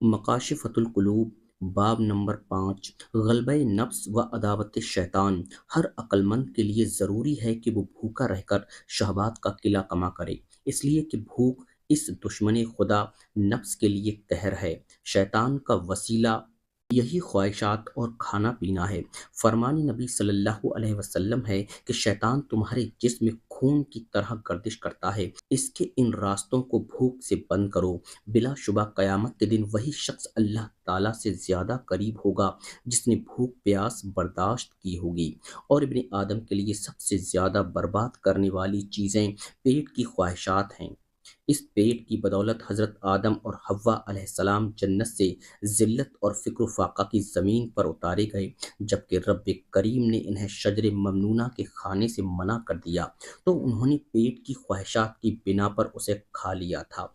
مکاشفۃ القلوب، باب نمبر 5، غلبہ نفس و عداوت شیطان۔ ہر عقل مند کے لیے ضروری ہے کہ وہ بھوکا رہ کر شہوات کا قلہ کما کرے، اس لیے کہ بھوک اس دشمن خدا نفس کے لیے قہر ہے۔ شیطان کا وسیلہ یہی خواہشات اور کھانا پینا ہے۔ فرمان نبی صلی اللہ علیہ وسلم ہے کہ شیطان تمہارے جسم میں خون کی طرح گردش کرتا ہے، اس کے ان راستوں کو بھوک سے بند کرو۔ بلا شبہ قیامت کے دن وہی شخص اللہ تعالیٰ سے زیادہ قریب ہوگا جس نے بھوک پیاس برداشت کی ہوگی، اور ابن آدم کے لیے سب سے زیادہ برباد کرنے والی چیزیں پیٹ کی خواہشات ہیں۔ اس پیٹ کی بدولت حضرت آدم اور حوا علیہ السلام جنت سے ذلت اور فقر و فاقہ کی زمین پر اتارے گئے، جبکہ رب کریم نے انہیں شجر ممنونہ کے کھانے سے منع کر دیا تو انہوں نے پیٹ کی خواہشات کی بنا پر اسے کھا لیا تھا۔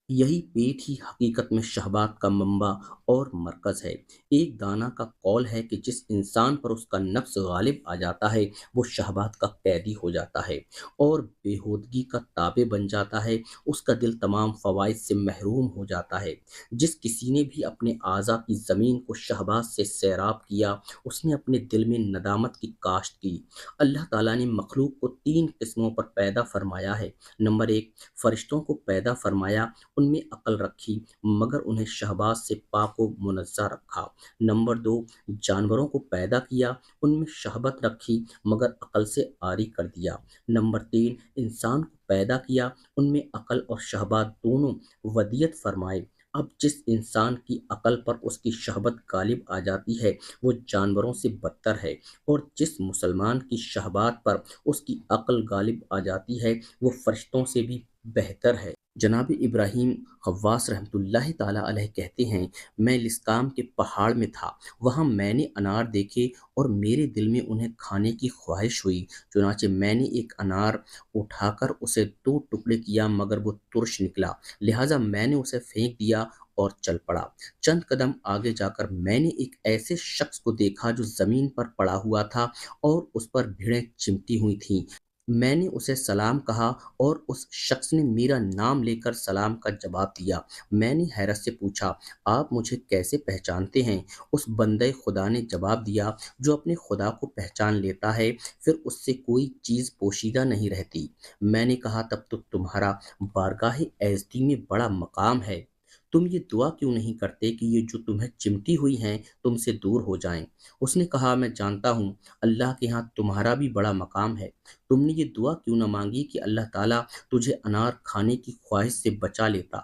یہی پیٹ ہی حقیقت میں شہوات کا منبع اور مرکز ہے۔ ایک دانا کا قول ہے کہ جس انسان پر اس کا نفس غالب آ جاتا ہے وہ شہوات کا قیدی ہو جاتا ہے اور بےہودگی کا تابع بن جاتا ہے، اس کا دل تمام فوائد سے محروم ہو جاتا ہے۔ جس کسی نے بھی اپنے اعضاء کی زمین کو شہوات سے سیراب کیا، اس نے اپنے دل میں ندامت کی کاشت کی۔ اللہ تعالیٰ نے مخلوق کو 3 قسموں پر پیدا فرمایا ہے۔ نمبر 1، فرشتوں کو پیدا فرمایا، ان میں عقل رکھی مگر انہیں شہوات سے پاک و منزہ رکھا۔ نمبر 2، جانوروں کو پیدا کیا، ان میں شہوت رکھی مگر عقل سے عاری کر دیا۔ نمبر 3، انسان کو پیدا کیا، ان میں عقل اور شہوات دونوں ودیت فرمائے۔ اب جس انسان کی عقل پر اس کی شہوت غالب آ جاتی ہے وہ جانوروں سے بدتر ہے، اور جس مسلمان کی شہوات پر اس کی عقل غالب آ جاتی ہے وہ فرشتوں سے بھی بہتر ہے۔ جناب ابراہیم خواص رحمۃ اللہ تعالیٰ علیہ کہتے ہیں، میں لسکام کے پہاڑ میں تھا، وہاں میں نے انار دیکھے اور میرے دل میں انہیں کھانے کی خواہش ہوئی، چنانچہ میں نے ایک انار اٹھا کر اسے 2 ٹکڑے کیا مگر وہ ترش نکلا، لہٰذا میں نے اسے پھینک دیا اور چل پڑا۔ چند قدم آگے جا کر میں نے ایک ایسے شخص کو دیکھا جو زمین پر پڑا ہوا تھا اور اس پر بھیڑیں چمٹی ہوئی تھیں۔ میں نے اسے سلام کہا اور اس شخص نے میرا نام لے کر سلام کا جواب دیا۔ میں نے حیرت سے پوچھا، آپ مجھے کیسے پہچانتے ہیں؟ اس بندے خدا نے جواب دیا، جو اپنے خدا کو پہچان لیتا ہے پھر اس سے کوئی چیز پوشیدہ نہیں رہتی۔ میں نے کہا، تب تو تمہارا بارگاہ ایزدی میں بڑا مقام ہے، تم یہ دعا کیوں نہیں کرتے کہ یہ جو تمہیں چمٹی ہوئی ہیں تم سے دور ہو جائیں؟ اس نے کہا، میں جانتا ہوں اللہ کے ہاں تمہارا بھی بڑا مقام ہے، تم نے یہ دعا کیوں نہ مانگی کہ اللہ تعالیٰ تجھے انار کھانے کی خواہش سے بچا لیتا،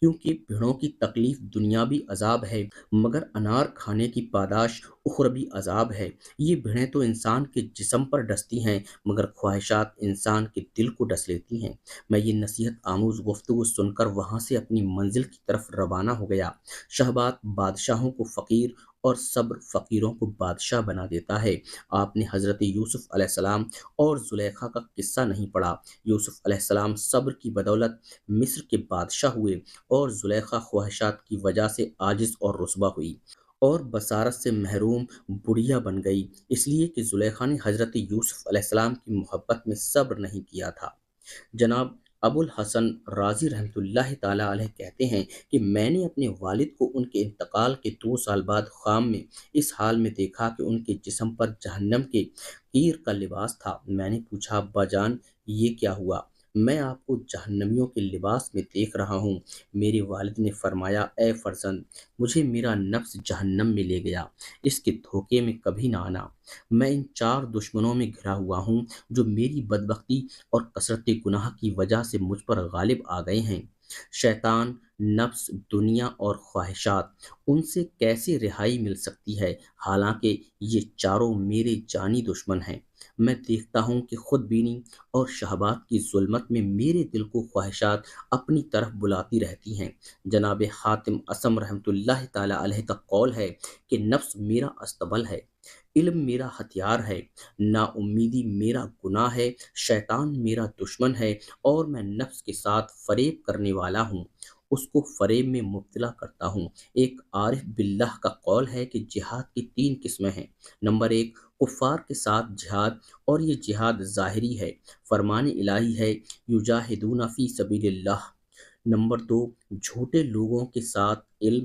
کیونکہ بھیڑوں کی تکلیف دنیاوی عذاب ہے مگر انار کھانے کی پاداش اخروی عذاب ہے۔ یہ بھیڑیں تو انسان کے جسم پر ڈستی ہیں مگر خواہشات انسان کے دل کو ڈس لیتی ہیں۔ میں یہ نصیحت آموز گفتگو سن کر وہاں سے اپنی منزل کی طرف روانہ ہو گیا۔ شہوات بادشاہوں کو فقیر اور صبر فقیروں کو بادشاہ بنا دیتا ہے۔ آپ نے حضرت یوسف علیہ السلام اور زلیخا کا قصہ نہیں پڑھا۔ یوسف علیہ السلام صبر کی بدولت مصر کے بادشاہ ہوئے اور زلیخا خواہشات کی وجہ سے عاجز اور رسوا ہوئی اور بصارت سے محروم بڑھیا بن گئی، اس لیے کہ زلیخا نے حضرت یوسف علیہ السلام کی محبت میں صبر نہیں کیا تھا۔ جناب ابو الحسن رازی رحمۃ اللہ تعالیٰ علیہ کہتے ہیں کہ میں نے اپنے والد کو ان کے انتقال کے 2 سال بعد خام میں اس حال میں دیکھا کہ ان کے جسم پر جہنم کے قیر کا لباس تھا۔ میں نے پوچھا، ابا جان یہ کیا ہوا؟ میں آپ کو جہنمیوں کے لباس میں دیکھ رہا ہوں۔ میرے والد نے فرمایا، اے فرزند، مجھے میرا نفس جہنم میں لے گیا، اس کے دھوکے میں کبھی نہ آنا۔ میں ان 4 دشمنوں میں گھرا ہوا ہوں جو میری بدبختی اور کثرت گناہ کی وجہ سے مجھ پر غالب آ گئے ہیں۔ شیطان، نفس، دنیا اور خواہشات، ان سے کیسے رہائی مل سکتی ہے حالانکہ یہ چاروں میرے جانی دشمن ہیں؟ میں دیکھتا ہوں کہ خود بینی اور شہوات کی ظلمت میں میرے دل کو خواہشات اپنی طرف بلاتی رہتی ہیں۔ جناب حاتم اسم رحمۃ اللہ تعالیٰ علیہ کا قول ہے کہ نفس میرا استبل ہے، علم میرا ہتھیار ہے، نا امیدی میرا گناہ ہے، شیطان میرا دشمن ہے اور میں نفس کے ساتھ فریب کرنے والا ہوں، اس کو فریب میں مبتلا کرتا ہوں۔ ایک عارف باللہ کا قول ہے کہ جہاد کی 3 قسمیں ہیں۔ نمبر 1، کفار کے ساتھ جہاد، اور یہ جہاد ظاہری ہے، فرمان الہی ہے، یجاہدون فی سبیل اللہ۔ نمبر 2، جھوٹے لوگوں کے ساتھ علم،